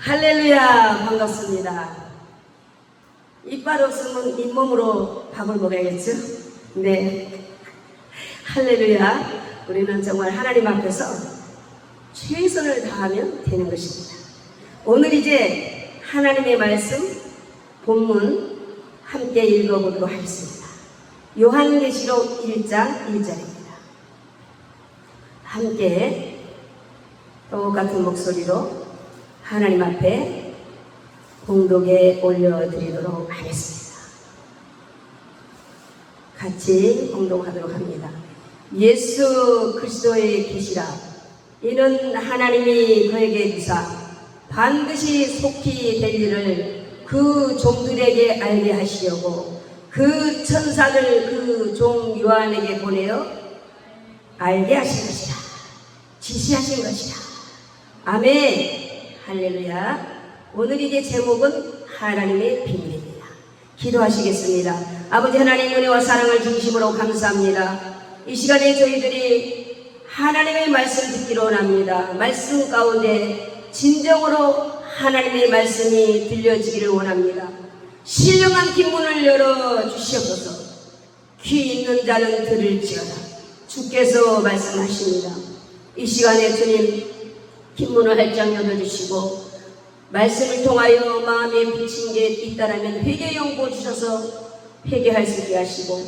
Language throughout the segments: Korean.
할렐루야, 반갑습니다. 이빨 없으면 잇몸으로 밥을 먹어야겠죠? 네. 할렐루야. 우리는 정말 하나님 앞에서 최선을 다하면 되는 것입니다. 오늘 이제 하나님의 말씀 본문 함께 읽어보도록 하겠습니다. 요한계시록 1장 1절입니다. 함께 똑같은 목소리로 하나님 앞에 공독에 올려드리도록 하겠습니다. 같이 공독하도록 합니다. 예수 그리스도의 계시라. 이는 하나님이 그에게 주사 반드시 속히 될 일을 그 종들에게 알게 하시려고 그 천사를 그 종 요한에게 보내어 알게 하신 것이라. 지시하신 것이라. 아멘. 할렐루야. 오늘 이제 제목은 하나님의 비밀입니다. 기도하시겠습니다. 아버지 하나님 은혜와 사랑을 중심으로 감사합니다. 이 시간에 저희들이 하나님의 말씀 듣기로 원합니다. 말씀 가운데 진정으로 하나님의 말씀이 들려지기를 원합니다. 신령한 뒷문을 열어 주시옵소서. 귀 있는 자는 들을지어다. 주께서 말씀하십니다. 이 시간에 주님 뒷문을 활짝 열어주시고 말씀을 통하여 마음에 비친 게 있다라면 회개 용고 주셔서 회개할 수 있게 하시고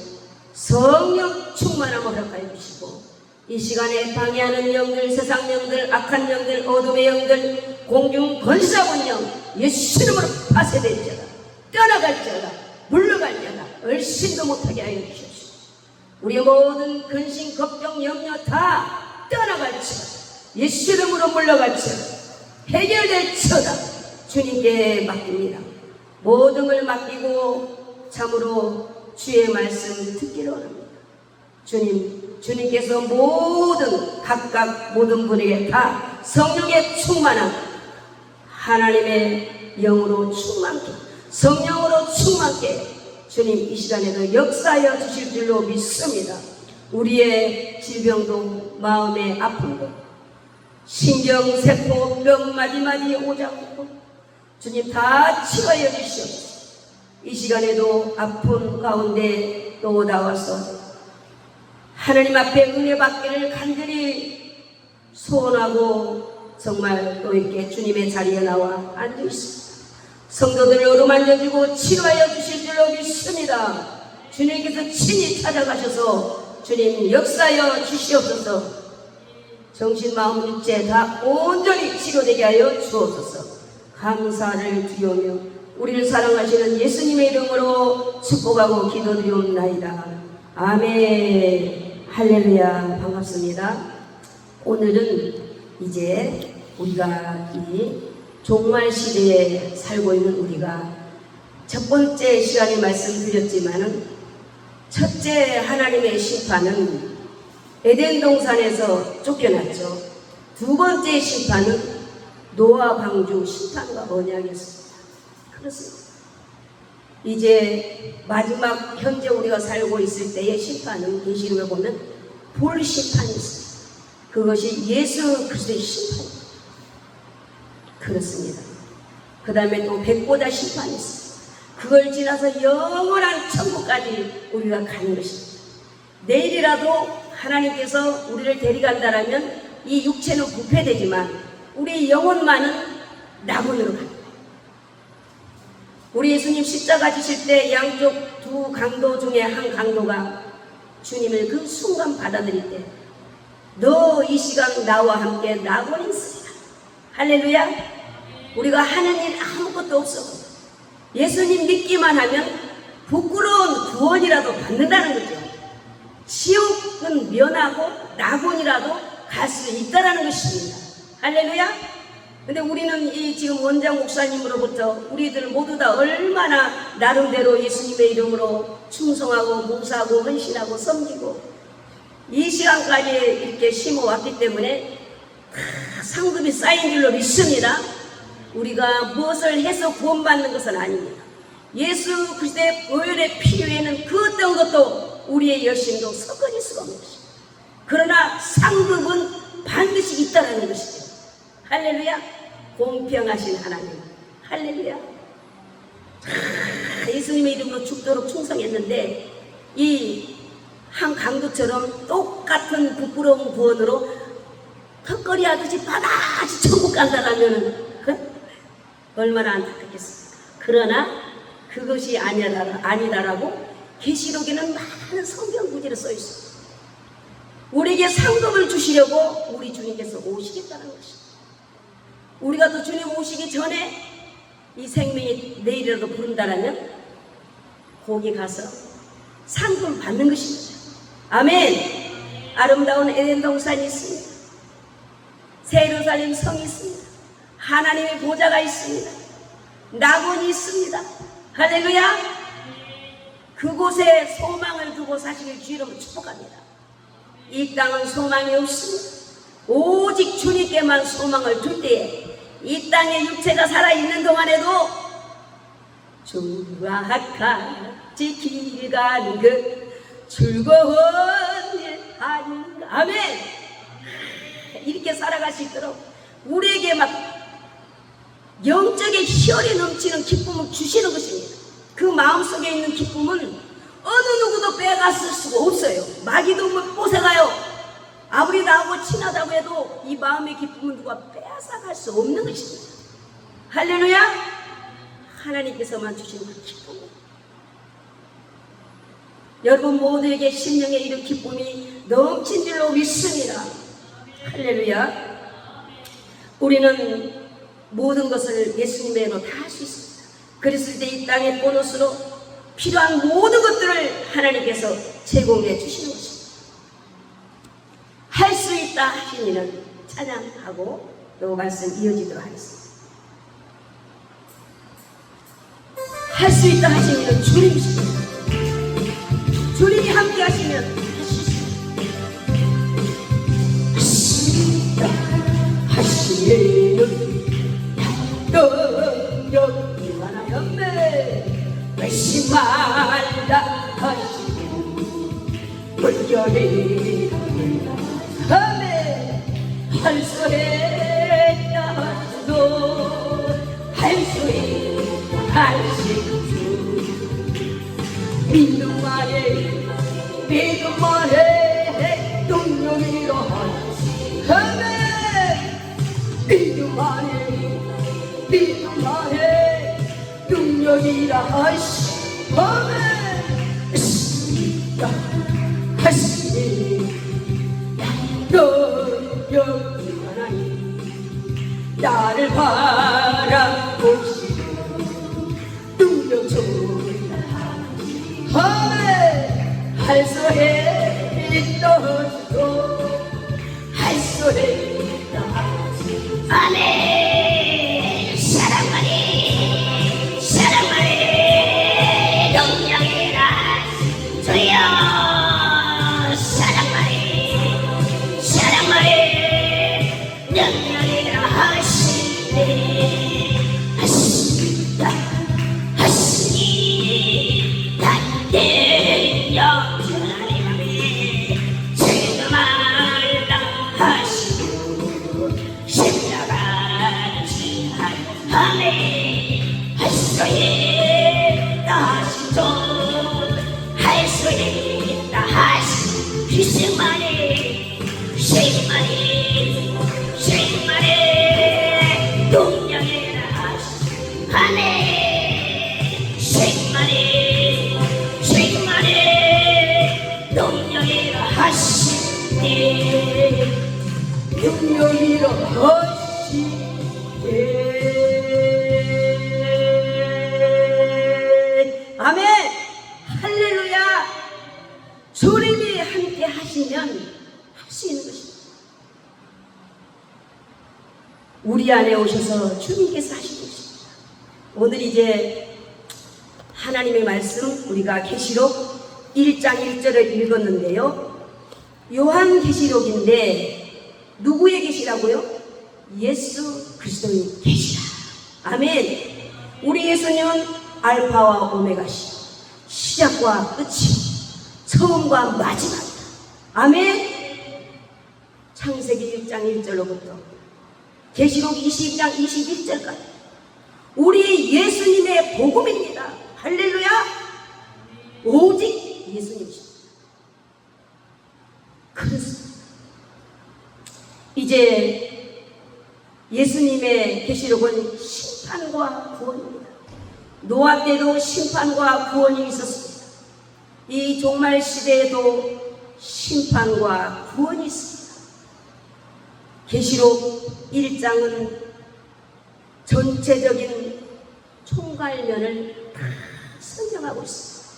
성령 충만함을 허락하여 주시고 이 시간에 방해하는 영들, 세상 영들, 악한 영들, 어둠의 영들, 공중 건사원 영 예수 이름으로 파쇄될지어다. 떠나갈지어다. 물러갈지어다. 얼씬도 못하게 하여 주시옵소서. 우리의 모든 근심, 걱정, 염려 다 떠나갈지어다. 예수 이름으로 물러갈지어다. 해결될지어다. 주님께 맡깁니다. 모든 걸 맡기고 참으로 주의 말씀 듣기로 합니다. 주님께서 각각 모든 분에게 다 성령의 충만함, 하나님의 영으로 충만케, 성령으로 충만케 주님 이 시간에도 역사하여 주실 줄로 믿습니다. 우리의 질병도 마음의 아픔도 신경, 세포, 뼈 마디마디 오장도 주님 다 치료하여 주시옵소서. 이 시간에도 아픈 가운데 또 나와서 하나님 앞에 은혜 받기를 간절히 소원하고 정말 또 이렇게 주님의 자리에 나와 앉아 있습니다. 성도들을 어루만져주고 치료하여 주실 줄로 믿습니다. 주님께서 친히 찾아가셔서 주님 역사하여 주시옵소서. 정신, 마음, 육체 다 온전히 치료되게 하여 주옵소서. 감사를 드리오며 우리를 사랑하시는 예수님의 이름으로 축복하고 기도드리옵나이다. 아멘. 할렐루야. 반갑습니다. 오늘은 이제 우리가 이 종말 시대에 살고 있는 우리가 첫 번째 시간에 말씀드렸지만은 첫째 하나님의 심판은 에덴 동산에서 쫓겨났죠. 두 번째 심판은 노아 방주 심판과 언약이었습니다. 그렇습니다. 이제 마지막 현재 우리가 살고 있을 때의 심판은 계시록에 보면 볼 심판이 있습니다. 그것이 예수 그리스도의 심판입니다. 그렇습니다. 그 다음에 또 백보자 심판이 있습니다. 그걸 지나서 영원한 천국까지 우리가 가는 것입니다. 내일이라도 하나님께서 우리를 데려간다라면 이 육체는 부패되지만 우리 영혼만은 낙원으로 갑니다. 우리 예수님 십자가 지실 때 양쪽 두 강도 중에 한 강도가 주님을 그 순간 받아들일 때 너 이 시간 나와 함께 낙원에 있으리라. 할렐루야. 우리가 하는 일 아무것도 없어. 예수님 믿기만 하면 부끄러운 구원이라도 받는다는 거죠. 지옥은 면하고 낙원이라도 갈 수 있다라는 것입니다. 할렐루야. 근데 우리는 이 지금 원장 목사님으로부터 우리들 모두 다 얼마나 나름대로 예수님의 이름으로 충성하고 봉사하고 헌신하고 섬기고 이 시간까지 이렇게 심어왔기 때문에 다 상급이 쌓인 줄로 믿습니다. 우리가 무엇을 해서 구원받는 것은 아닙니다. 예수 그리스도의 보혈의 피 외에는 그 어떤 것도 우리의 열심도 섞어질 수가 없는 것입니다. 그러나 상급은 반드시 있다라는 것이죠. 할렐루야. 공평하신 하나님. 할렐루야. 예수님의 이름으로 죽도록 충성했는데 이 한 강도처럼 똑같은 부끄러운 구원으로 턱걸이 하듯이 바다지 천국 간다라면 얼마나 안타깝겠습니까? 그러나 그것이 아니다라고 계시록에는 많은 성경 구절에 써 있어요. 우리에게 상급을 주시려고 우리 주님께서 오시겠다는 것입니다. 우리가 또 주님 오시기 전에 이 생명이 내일이라도 부른다라면 거기 가서 상급을 받는 것입니다. 아멘. 아름다운 에덴 동산이 있습니다. 새 예루살렘 성이 있습니다. 하나님의 보좌가 있습니다. 낙원이 있습니다. 할렐루야. 그곳에 소망을 두고 사시길 주의로 축복합니다. 이 땅은 소망이 없습니다. 오직 주님께만 소망을 둘 때에 이 땅에 육체가 살아있는 동안에도 주와 같이 길 가는 그 즐거운 일 아닌가. 아멘. 이렇게 살아갈 수 있도록 우리에게 막 영적인 희열이 넘치는 기쁨을 주시는 것입니다. 그 마음속에 있는 기쁨은 어느 누구도 빼앗을 수가 없어요. 마귀도 못 뺏어가요. 아무리 나하고 친하다고 해도 이 마음의 기쁨은 누가 빼앗아갈 수 없는 것입니다. 할렐루야. 하나님께서만 주시는 그 기쁨. 여러분 모두에게 심령에 이런 기쁨이 넘친 줄로 믿습니다. 할렐루야. 우리는 모든 것을 예수님의 이름으로 다 할 수 있습니다. 그랬을 때 이 땅의 보너스로 필요한 모든 것들을 하나님께서 제공해 주시는 것입니다. 할 수 있다 하신 이는 찬양하고 또 말씀 이어지도록 하겠습니다. 할 수 있다 하신 이는 주님이십니다. 주님이 함께 하시면 할 수 있습니다. 할 수 있다 하시는 능력이 많아였네. 의심 말라 하시고 물결이 아멘. 할 수 있다 하시도 할 수 있다 하시는 믿음 안에 능력이라 하시. 아멘. 믿음 안에 능력이라 하시. 아멘. 있습니다 하시니 능력이 하나님 나를 바라보시고 능력 좀 할 수 있다 하시고 할 수 있다 하시고 아멘. 사랑하니 능력이라 주여. 사랑하니 능력이라 하시니 하시다 하시니 단대여 아멘. 할 수 있다 하시죠. 할 수 있다 하시. 희생만이 능력이라 하시. 아멘. 희생만이 능력이라 하시. 능력이라 하시. 아멘. 할렐루야. 주님이 함께 하시면 할 수 있는 것입니다. 우리 안에 오셔서 주님께서 하시는 것입니다. 오늘 이제 하나님의 말씀 우리가 계시록 1장 1절을 읽었는데요. 요한계시록인데 누구의 계시라고요? 예수 그리스도의 계시라. 아멘. 우리 예수님은 알파와 오메가시, 시작과 끝이, 처음과 마지막이다. 아멘. 창세기 1장 1절로부터 계시록 22장 21절까지 우리 예수님의 복음입니다. 할렐루야. 오직 예수님이십니다. 그렇습니다. 이제 예수님의 계시록은 심판과 구원입니다. 노아 때도 심판과 구원이 있었습니다. 이 종말 시대에도 심판과 구원이 있습니다. 계시록 1장은 전체적인 총괄면을 다 설명하고 있습니다.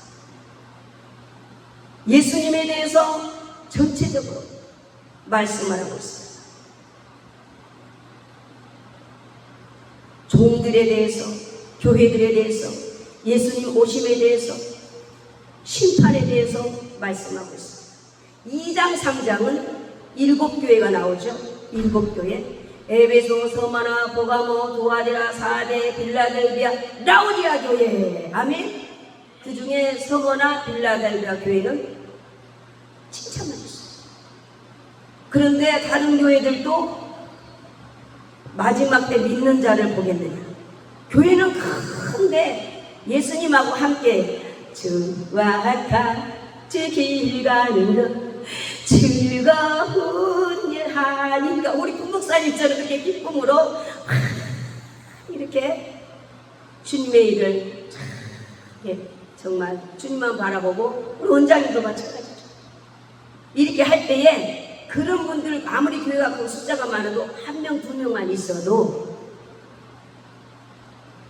예수님에 대해서 전체적으로 말씀하고 있습니다. 종들에 대해서, 교회들에 대해서, 예수님 오심에 대해서, 심판에 대해서 말씀하고 있습니다. 2장, 3장은 7교회가 나오죠. 7교회. 에베소, 서마나, 보가모, 도아데라, 사데, 빌라델비아, 라오디아 교회. 아멘. 그 중에 서머나 빌라델비아 교회는 칭찬만 했어요. 그런데 다른 교회들도 마지막 때 믿는 자를 보겠느냐. 교회는 큰데 예수님하고 함께 주와 같이 길 가는 것 즐거운 일 하니까 우리 군목사님처럼 그렇게 기쁨으로 이렇게 주님의 일을 정말 주님만 바라보고 우리 원장님도 마찬가지죠. 이렇게 할 때에 그런 분들 아무리 교회가 그 숫자가 많아도 한 명, 두 명만 있어도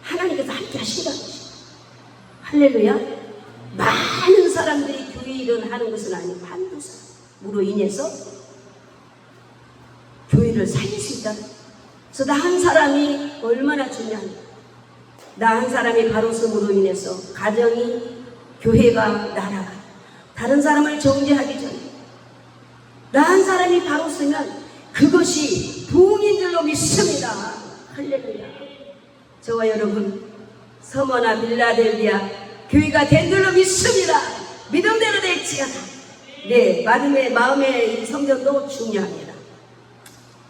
하나님께서 함께 하신다는 것이죠. 할렐루야. 많은 사람들이 교회 일을 하는 것은 아니고 한두 사람으로 인해서 교회를 살릴 수 있다. 그래서 나 한 사람이 얼마나 중요한가. 나 한 사람이 바로 섬으로 인해서 가정이, 교회가 나라가 다른 사람을 정죄하기 전에 나 한 사람이 바로 쓰면 그것이 부흥인 줄로 믿습니다. 할렐루야. 저와 여러분 서머나 빌라델비아 교회가 된 줄로 믿습니다. 믿음대로 될지어다. 네, 마음의 성전도 중요합니다.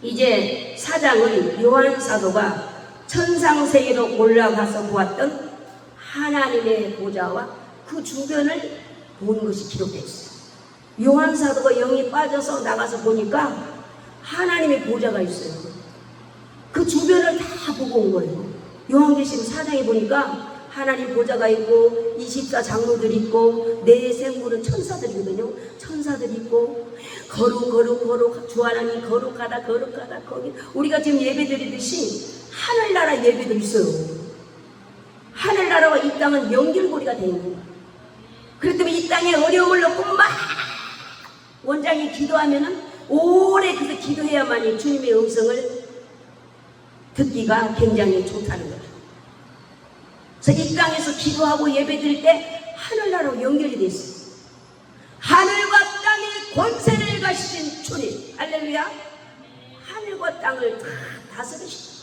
이제 4장은 요한 사도가 천상세계로 올라가서 보았던 하나님의 보좌와 그 주변을 보는 것이 기록되어 있어요. 요한 사도가 영이 빠져서 나가서 보니까 하나님의 보좌가 있어요. 그 주변을 다 보고 온 거예요. 요한계시록 4장에 보니까 하나님 보좌가 있고 24장로들이 있고 네 생물은 천사들이거든요. 천사들이 있고 거룩 주 하나님 거룩하다 거기 우리가 지금 예배드리듯이 하늘나라 예배도 있어요. 하늘나라와 이 땅은 연결고리가 되어 있는 거예요. 그렇기 때문에 이 땅에 어려움을 놓고 막 원장이 기도하면은 오래 그래서 기도해야만이 주님의 음성을 듣기가 굉장히 좋다는 거죠. 그래서 이 땅에서 기도하고 예배드릴 때 하늘나라로 연결이 되어 있어요. 하늘과 땅의 권세를 가지신 주님, 할렐루야. 하늘과 땅을 다 다스리시죠.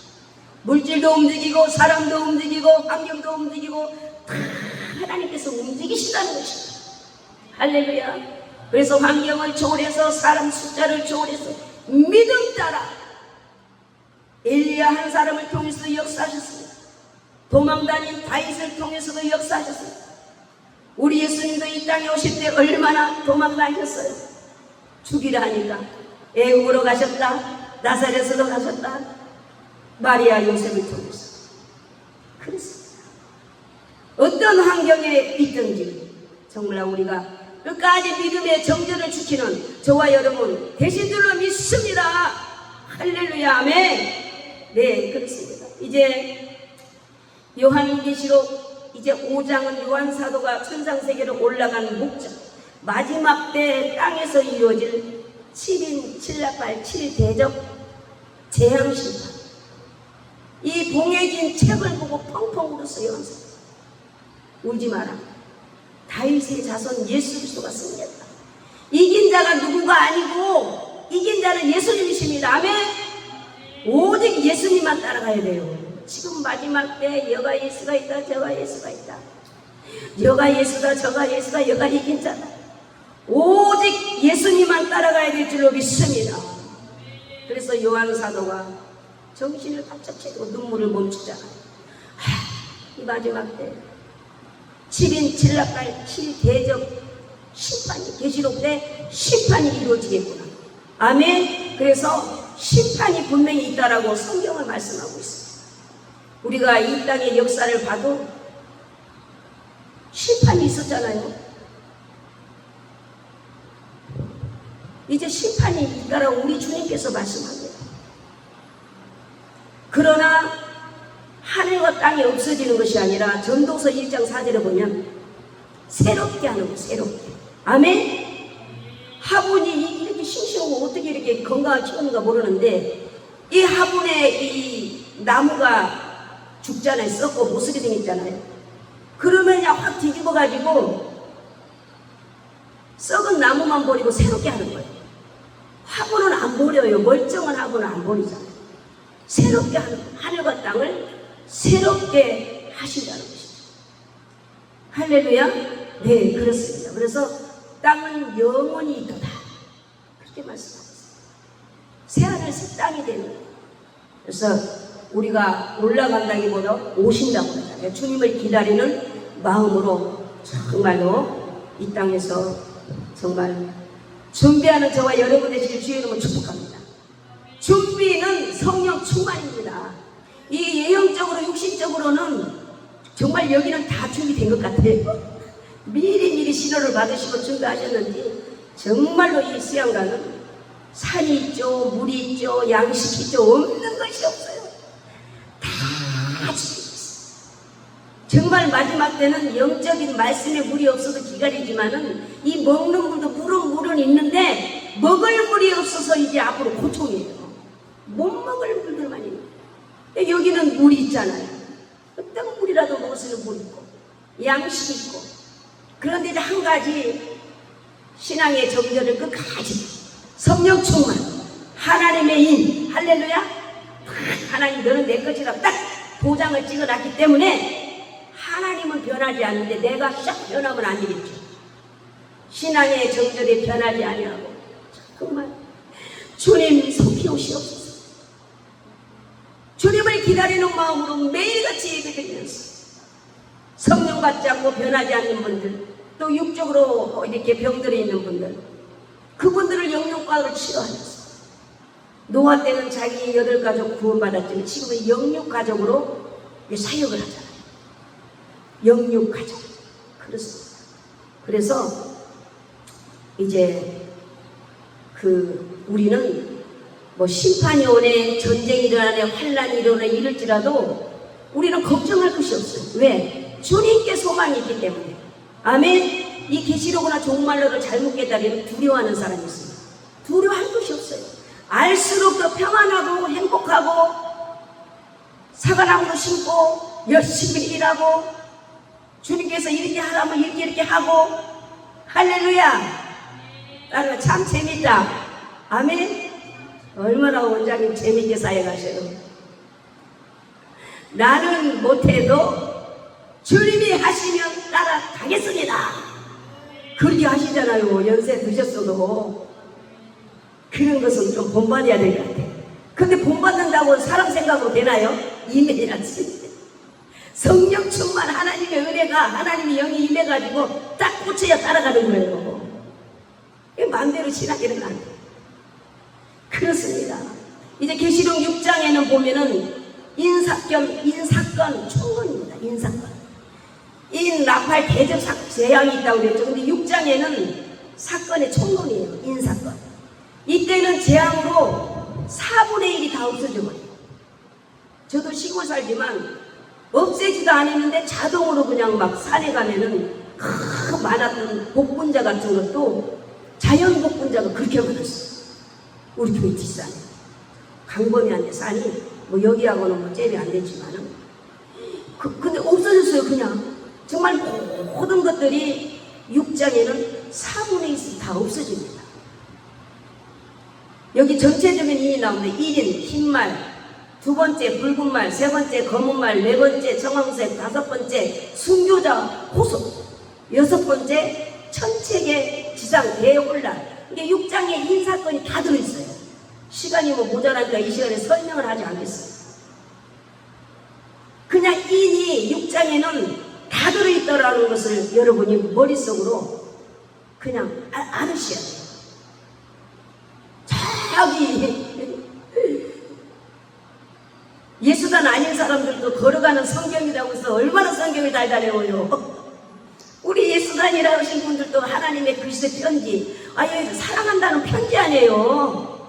물질도 움직이고 사람도 움직이고 환경도 움직이고 다 하나님께서 움직이신다는 것입니다. 할렐루야. 그래서 환경을 초월해서 사람 숫자를 초월해서 믿음 따라 엘리야 한 사람을 통해서 역사하셨습니다. 도망다닌 다윗을 통해서도 역사하셨습니다. 우리 예수님도 이 땅에 오실 때 얼마나 도망다니셨어요. 죽이라 하니까 애국으로 가셨다. 나사렛으로 가셨다. 마리아 요셉을 통해서 그렇습니다. 어떤 환경에 있든지 정말 우리가 끝까지 믿음의 정전을 지키는 저와 여러분 되신 줄로 믿습니다. 할렐루야. 아멘. 네, 그렇습니다. 이제 요한계시록 이제 5장은 요한 사도가 천상세계로 올라간 목적, 마지막 때 땅에서 이루어질 7인 7나팔 7대접 재앙심판. 이 봉해진 책을 보고 펑펑 울었어요. 요한 사도. 울지 마라. 다윗의 자손 예수 그리스도가 승리했다. 이긴 자가 누구가 아니고 이긴 자는 예수님이십니다. 아멘. 오직 예수님만 따라가야 돼요. 지금 마지막 때 여가 예수가 있다 저가 예수가 있다. 여가 예수다 저가 예수다 여가 이긴 자다. 오직 예수님만 따라가야 될 줄로 믿습니다. 그래서 요한 사도가 정신을 바짝 차리고 눈물을 멈추잖아요. 이 마지막 때 7인 7낙갈 7대접 심판이 계시록 때 심판이 이루어지겠구나. 아멘. 그래서 심판이 분명히 있다라고 성경을 말씀하고 있습니다. 우리가 이 땅의 역사를 봐도 심판이 있었잖아요. 이제 심판이 있다라고 우리 주님께서 말씀합니다. 그러나 하늘과 땅이 없어지는 것이 아니라 전도서 1장 4절에 보면 새롭게 하는 거, 새롭게. 아멘. 화분이 이렇게 싱싱하고 어떻게 이렇게 건강하게 키우는가 모르는데 이 화분에 이 나무가 죽잖아요. 썩고 모습이 생겼잖아요. 그러면 그냥 확 뒤집어 가지고 썩은 나무만 버리고 새롭게 하는 거예요. 화분은 안 버려요. 멀쩡한 화분은 안 버리잖아요. 새롭게 하는, 하늘과 땅을 새롭게 하신다는 것이죠. 할렐루야? 네, 그렇습니다. 그래서 땅은 영원히 있도다. 그렇게 말씀하고 있습니다. 새하늘 새 땅이 되는 거예요. 그래서 우리가 올라간다기보다 오신다고 하잖아요. 주님을 기다리는 마음으로 정말로 이 땅에서 정말 준비하는 저와 여러분 되시길 주의 이름으로 축복합니다. 준비는 성령 충만입니다. 이 예형적으로 육신적으로는 정말 여기는 다 준비된 것 같아요. 미리미리 신호를 받으시고 준비하셨는지 정말로 이 수양가는 산이 있죠, 물이 있죠, 양식이 있죠, 없는 것이 없어요. 다 준비했어요. 정말 마지막 때는 영적인 말씀에 물이 없어도 기다리지만은 이 먹는 물도 물은 있는데 먹을 물이 없어서 이제 앞으로 고통이에요. 못 먹을 물들만 있는. 여기는 물이 있잖아요. 어떤 물이라도 먹을 수 있는 물 있고 양식 있고. 그런데 이제 한 가지 신앙의 정절을 끝까지 성령 충만 하나님의 인 할렐루야. 하나님 너는 내 것이라 딱 도장을 찍어놨기 때문에 하나님은 변하지 않는데 내가 싹 변하면 안 되겠죠. 신앙의 정절이 변하지 아니하고 정말 주님 속히 오시옵소서. 주님을 기다리는 마음으로 매일같이 예배드리면서 성령 받지 않고 변하지 않는 분들, 또 육적으로 이렇게 병들어 있는 분들, 그분들을 영육가로 치료하면서 노아 때는 자기 8가족 구원받았지만 지금은 영육가족으로 사역을 하잖아요. 영육가족. 그렇습니다. 그래서 이제 우리는 뭐 심판이 오네, 전쟁이 일어나네, 환란이 일어나네 이럴지라도 우리는 걱정할 것이 없어요. 왜? 주님께 소망이 있기 때문에. 아멘. 이 계시록이나 종말론을 잘못 깨달으면 두려워하는 사람이 있습니다. 두려워할 것이 없어요. 알수록 더 평안하고 행복하고 사과나무도 심고 열심히 일하고 주님께서 이렇게 하라면 이렇게 하고 할렐루야. 나는 참 재밌다. 아멘. 얼마나 원장님 재밌게 사역하셔요. 나는 못해도 주님이 하시면 따라가겠습니다. 그렇게 하시잖아요. 연세 드셨어도. 그런 것은 좀 본받아야 될 것 같아요. 근데 본받는다고 사람 생각으로 되나요? 임해야지. 성령 충만 하나님의 은혜가 하나님의 영이 임해가지고 딱 꽂혀야 따라가는 거예요. 마음대로 신하기는 안 돼요. 그렇습니다. 이제 계시록 6장에는 보면은 인사건 총론입니다. 인사건. 나팔 대접 재앙이 있다고 그랬죠. 근데 6장에는 사건의 총론이에요. 인사건. 이때는 재앙으로 4분의 1이 다 없어져 버려요. 저도 시골 살지만 없애지도 않았는데 자동으로 그냥 막 산에 가면은 많았던 복분자 같은 것도 자연 복분자가 그렇게 많았어요. 우리 교회 뒷산에 강범위한데 산이 뭐 여기하고는 뭐 잽이 안 되지만은 근데 없어졌어요. 그냥 정말 모든 것들이 6장에는 4분의 1이 다 없어집니다. 여기 전체적인 인이 나오는데 1인 흰말, 2번째 붉은 말, 3번째 검은 말, 4번째 정황색, 5번째 순교자 호소, 6번째 천체계 지상 대혼란. 이게 6장에 인사건이 다 들어있어요. 시간이 뭐 모자라니까 이 시간에 설명을 하지 않겠어요. 그냥 이니 6장에는 다 들어있더라는 것을 여러분이 머릿속으로 그냥 알으셔야 돼요. 저기 예수단 아닌 사람들도 걸어가는 성경이라고 해서 얼마나 성경을 잘 외워요. 우리 예수단이라고 하신 분들도 하나님의 글씨의 편지, 아예 사랑한다는 편지 아니에요.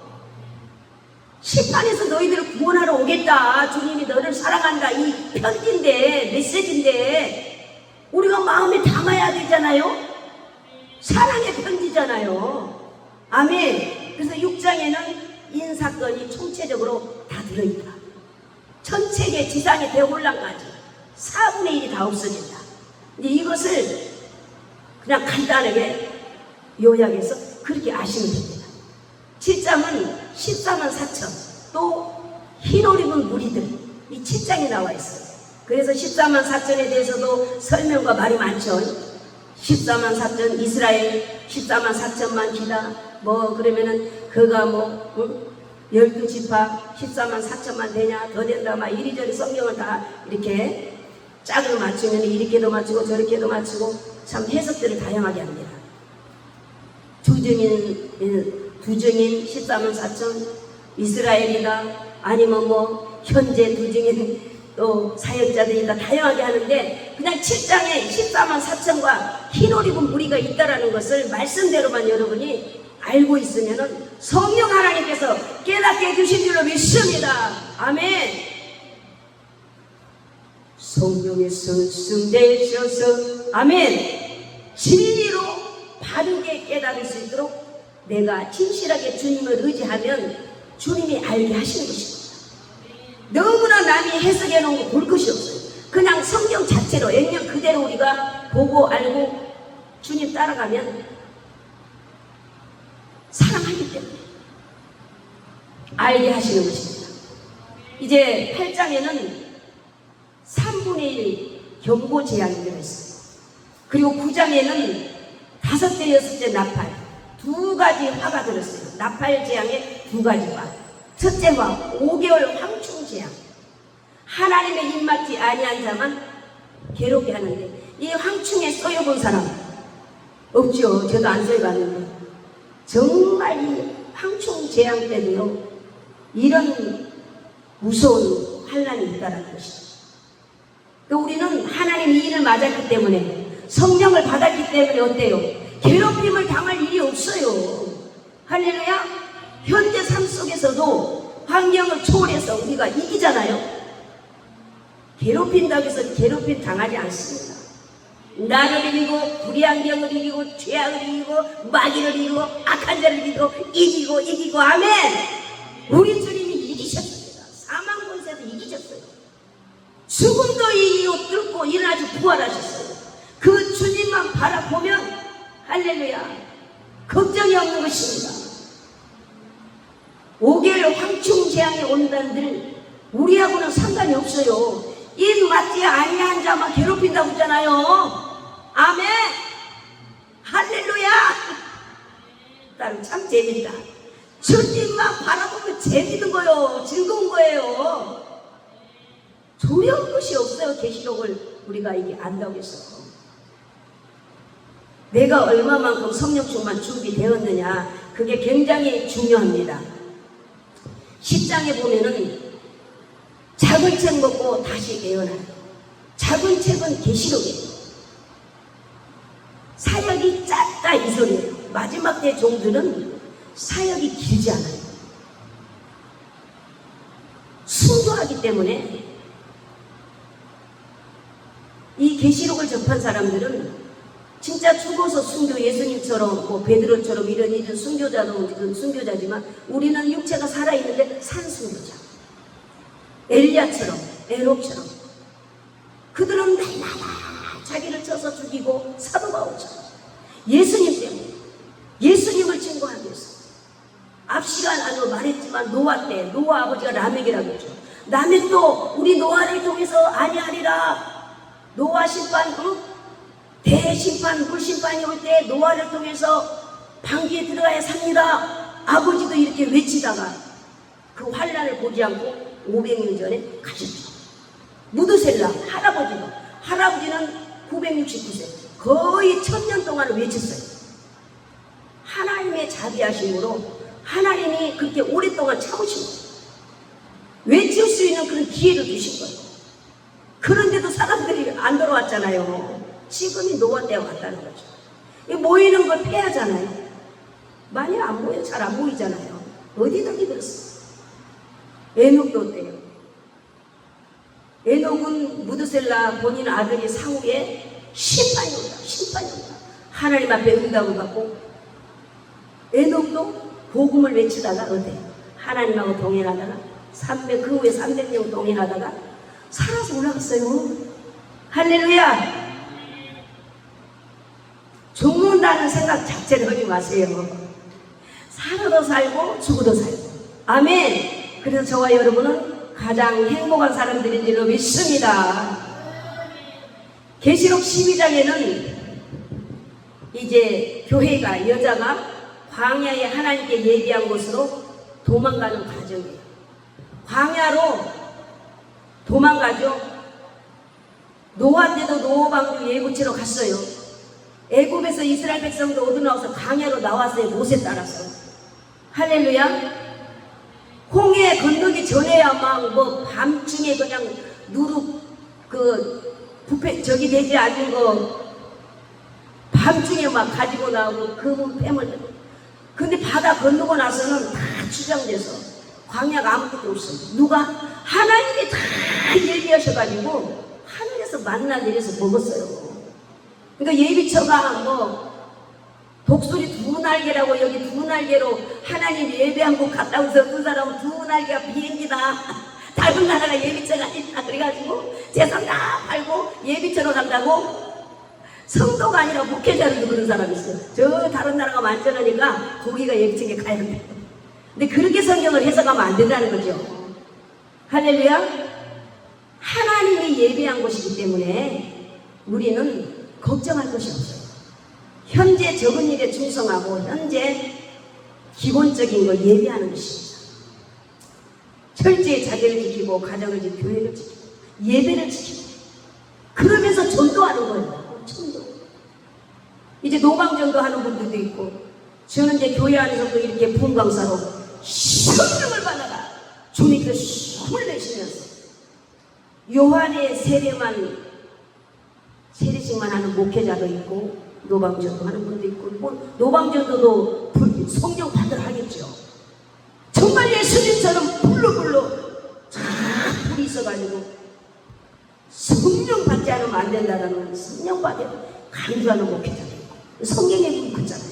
심판에서 너희들을 구원하러 오겠다, 주님이 너를 사랑한다, 이 편지인데, 메시지인데 우리가 마음에 담아야 되잖아요. 사랑의 편지잖아요. 아멘. 그래서 6장에는 인사건이 총체적으로 다 들어있다. 천체계 지상의 대혼란까지 4분의 1이 다 없어진다. 근데 이것을 그냥 간단하게 요약해서 그렇게 아시면 됩니다. 7장은 14만 4천, 또 흰옷 입은 무리들, 이 7장에 나와 있어요. 그래서 14만 4천에 대해서도 설명과 말이 많죠. 14만 4천 이스라엘 14만 4천만 기다, 뭐 그러면은 그가 뭐 12지파 14만 4천만 되냐, 더 된다, 막 이리저리 성경을 다 이렇게 짝을 맞추면 이렇게도 맞추고 저렇게도 맞추고 참 해석들을 다양하게 합니다. 두증인 14만 4천 이스라엘이다, 아니면 뭐 현재 두증인 또 사역자들이다, 다양하게 하는데 그냥 7장에 14만 4천과 흰옷 입은 무리가 있다라는 것을 말씀대로만 여러분이 알고 있으면은 성령 하나님께서 깨닫게 해주신 줄로 믿습니다. 아멘. 성령의 선승되셔서 아멘. 진리로 바르게 깨달을 수 있도록 내가 진실하게 주님을 의지하면 주님이 알게 하시는 것입니다. 너무나 남이 해석해 놓은 거 볼 것이 없어요. 그냥 성경 자체로 액면 그대로 우리가 보고 알고 주님 따라가면 사랑하기 때문에 알게 하시는 것입니다. 이제 8장에는 3분의 1 경고 제한이 들어있어요. 그리고 9장에는 5대 6대 나팔, 2가지 화가 들었어요. 나팔 재앙에 2가지 화. 첫째 화, 5개월 황충 재앙. 하나님의 입맞지 아니한 자만 괴롭게 하는데, 이 황충에 쏘여본 사람 없죠. 저도 안 쏘여봤는데 정말 이 황충 재앙 때도요 이런 무서운 환란이 있다는 것이죠. 또 우리는 하나님이 이를 맞았기 때문에, 성령을 받았기 때문에 어때요? 괴롭힘을 당할 일이 없어요. 할렐루야. 현재 삶 속에서도 환경을 초월해서 우리가 이기잖아요. 괴롭힌다고 해서 괴롭힘 당하지 않습니다. 나를 이기고 불의한경을 이기고 죄악을 이기고 마귀를 이기고 악한 자를 이기고 아멘. 우리 주님이 이기셨습니다. 사망 권세도 이기셨어요. 죽음도 이기고 뚫고 일어나서 부활하셨어요. 그 주님만 바라보면 할렐루야 걱정이 없는 것입니다. 5개월 황충 재앙이 온다는들 우리하고는 상관이 없어요. 입 맞지 아니한 자만 괴롭힌다고 했잖아요. 아멘. 할렐루야. 나는 참 재밌다. 주님만 바라보면 재밌는 거예요. 즐거운 거예요. 두려운 것이 없어요. 계시록을 우리가 이게 안다고 해서 내가 얼마만큼 성령 충만 준비되었느냐, 그게 굉장히 중요합니다. 10장에 보면은 작은 책 먹고 다시 깨어나요. 작은 책은 계시록이에요. 사역이 짧다 이 소리예요. 마지막 때 종들은 사역이 길지 않아요. 순교하기 때문에 이 계시록을 접한 사람들은 진짜 죽어서 순교, 예수님처럼 뭐 베드로처럼 이런 순교자도 순교자지만 우리는 육체가 살아있는데 산순교자. 엘리야처럼, 에녹처럼 그들은 날마다 자기를 쳐서 죽이고 사도 바울처럼 예수님 때문에, 예수님을 증거하기 위해서. 앞 시간 안으로 말했지만 노아 때, 노아 아버지가 라멕이라고 했죠. 라멕도 우리 노아를 통해서 아니하리라. 노아 심판, 대심판, 불심판이 올 때 노아를 통해서 방귀에 들어가야 삽니다. 아버지도 이렇게 외치다가 그 환란을 보지 않고 500년 전에 가셨죠. 무드셀라 할아버지는 969세 거의 1000년 동안 외쳤어요. 하나님의 자비하심으로 하나님이 그렇게 오랫동안 참으신 거예요. 외칠 수 있는 그런 기회를 주신 거예요. 그런데도 사람들이 안 돌아왔잖아요. 지금이 노아 때와 같다는 거죠. 모이는 걸 패하잖아요. 많이 안 모여, 잘 안 모이잖아요. 어디든지 그렇습니다. 에녹도 어때요? 에녹은 무드셀라 본인 아들이 사후에 심판이 온다. 하나님 앞에 응답을 받고, 에녹도 복음을 외치다가 어때요? 하나님하고 동행하다가 그 후에 300년 동행하다가 살아서 올라갔어요. 할렐루야! 죽는다는 생각 자체를 하지 마세요. 살아도 살고 죽어도 살고. 아멘. 그래서 저와 여러분은 가장 행복한 사람들인 줄로 믿습니다. 계시록 12장에는 이제 교회가, 여자가 광야에 하나님께 예비한 곳으로 도망가는 과정이에요. 광야로 도망가죠. 노아 때도 노방주 예구치러 갔어요. 애굽에서 이스라엘 백성도 얻어 나와서 광야로 나왔어요. 모세 따라서. 할렐루야. 홍해 건너기 전에야 막 밤중에 그냥 누룩 부패 저기 되지 않은 거 밤중에 막 가지고 나오고 금은 뱀을. 근데 바다 건너고 나서는 다 주장돼서 광야가 아무것도 없어요. 누가? 하나님이 다 예비하셔가지고 하늘에서 만나 내려서 먹었어요. 그러니까 예비처가 독수리 두 날개라고, 여기 두 날개로 하나님 예배한 곳 갔다 오서 그 사람은 두 날개가 비행기다. 다른 나라가 예비처가 있다. 그래가지고 재산 다 팔고 예비처로 간다고. 성도가 아니라 목회자로도 그런 사람이 있어요. 저 다른 나라가 완전하니까 거기가 예비처에 가야 돼. 근데 그렇게 성경을 해석하면 안 된다는 거죠. 할렐루야. 하나님이 예비한 곳이기 때문에 우리는 걱정할 것이 없어요. 현재 적은 일에 충성하고 현재 기본적인 걸 예비하는 것입니다. 철저히 자기를 지키고 가정을 지키고 교회를 지키고 예배를 지키고 그러면서 전도하는 거예요. 전도. 이제 노방전도 하는 분들도 있고, 저는 이제 교회 안에서도 이렇게 분광사로 성령을 받아라 주님께서 숨을 내쉬면서 요한의 세례식만 하는 목회자도 있고 노방전도 하는 분도 있고, 노방전도도 성령 받으라 하겠죠. 정말 예수님처럼 불로 불이 있어가지고 성령 받지 않으면 안 된다는 성령 받아 강조하는 목회자도 있고, 성경에 보면 그렇잖아요.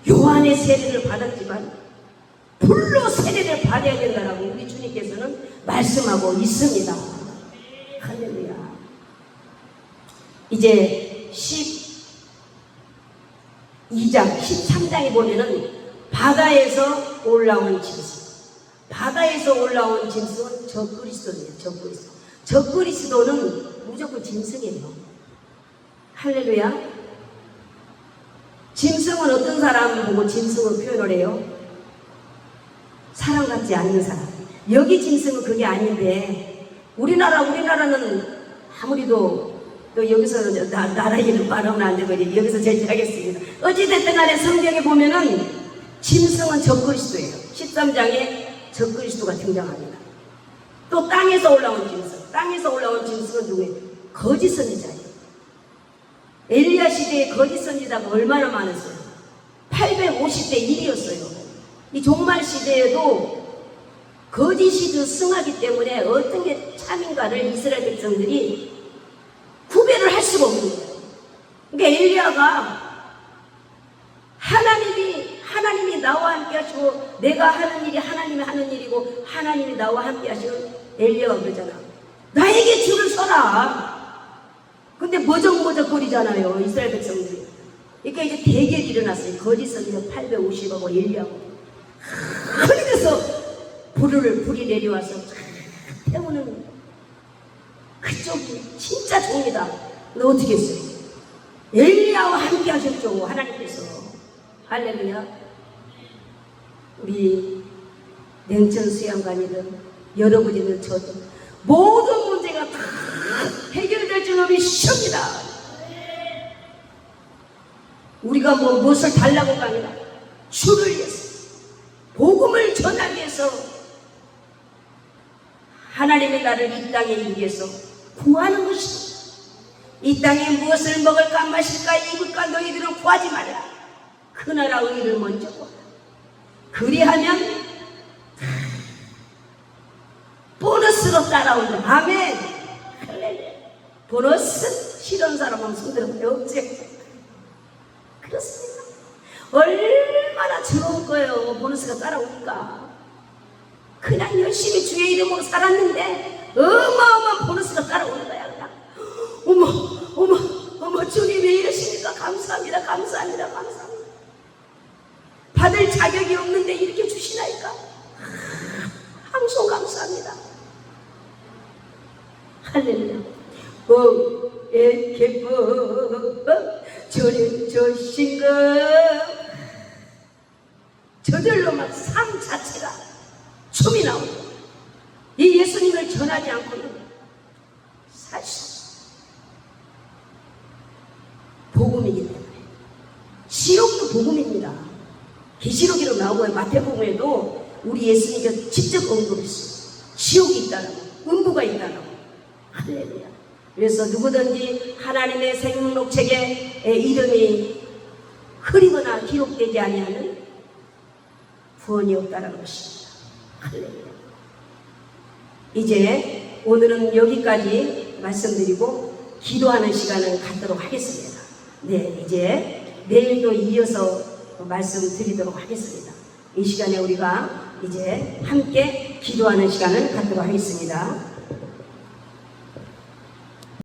요한의 세례를 받았지만 불로 세례를 받아야 된다라고 우리 주님께서는 말씀하고 있습니다. 할렐루야. 이제 12장, 13장에 보면은 바다에서 올라온 짐승. 바다에서 올라온 짐승은 적그리스도예요. 적그리스도는 무조건 짐승이에요. 할렐루야. 짐승은 어떤 사람 보고 짐승을 표현을 해요? 사람같지 않는 사람. 여기 짐승은 그게 아닌데, 우리나라는 아무리도 또 여기서 나라 이름 말하면 안 되고 여기서 제지하겠습니다. 어찌됐든 간에 성경에 보면은 짐승은 적그리스도예요. 13장에 적그리스도가 등장합니다. 또 땅에서 올라온 짐승은 누구예요? 거짓 선지자예요. 엘리야 시대에 거짓 선지자가 얼마나 많았어요? 850대 1이었어요. 이 종말 시대에도 거짓이 더 승하기 때문에 어떤 게 참인가를 이스라엘 백성들이 구별을 할 수가 없는 거예요. 그러니까 엘리야가 하나님이 나와 함께 하시고, 내가 하는 일이 하나님이 하는 일이고 하나님이 나와 함께 하시는 엘리야가 그러잖아. 나에게 줄을 서라. 근데 머적머적거리잖아요, 이스라엘 백성들이. 그러니까 이제 대결이 일어났어요. 거짓 선지자 850하고 엘리야하고. 하늘에서 불이 내려와서 태우는 그쪽이 진짜 종이다. 너 어떻게 했어요? 엘리야와 함께 하셨죠, 하나님께서. 할렐루야. 우리 냉천 수양관이든 여러분이든 저도 모든 문제가 다 해결될 줄 믿습니다. 우리가 무엇을 달라고가 아니라 주를 위해서 복음을 전하기 위해서 하나님의 나를 이 땅에 이기 위해서 구하는 것입니다. 이 땅에 무엇을 먹을까 마실까 입을까 너희들은 구하지 말라. 그 나라 의를 먼저 구하라. 그리하면 보너스로 따라온다. 아멘. 할렐루야. 보너스 싫은 사람은 손들어봐요. 없지? 그렇습니다. 얼마나 즐거울 거예요. 보너스가 따라오니까. 그냥 열심히 주의 이름으로 살았는데 어마어마한 보너스가 따라오는 거야. 그냥 어머 주님 왜 이러십니까? 감사합니다. 감사합니다. 감사합니다. 받을 자격이 없는데 이렇게 주시나이까? 항상 감사합니다. 할렐루야. 기뻐 주님 주신 것 저절로 막 삶 자체가 춤이 나오고 이 예수님을 전하지 않고는 사실 복음이기 때문에 지옥도 복음입니다. 계시록으로 나오고요. 마태복음에도 우리 예수님께서 직접 언급했어요. 지옥이 있다라고, 음부가 있다라고. 할렐루야. 그래서 누구든지 하나님의 생명록책에 이름이 흐리거나 기록되지 아니하는 구원이 없다라는 것입니다. 할렐루야. 이제 오늘은 여기까지 말씀드리고 기도하는 시간을 갖도록 하겠습니다. 네, 이제 내일도 이어서 말씀드리도록 하겠습니다. 이 시간에 우리가 이제 함께 기도하는 시간을 갖도록 하겠습니다.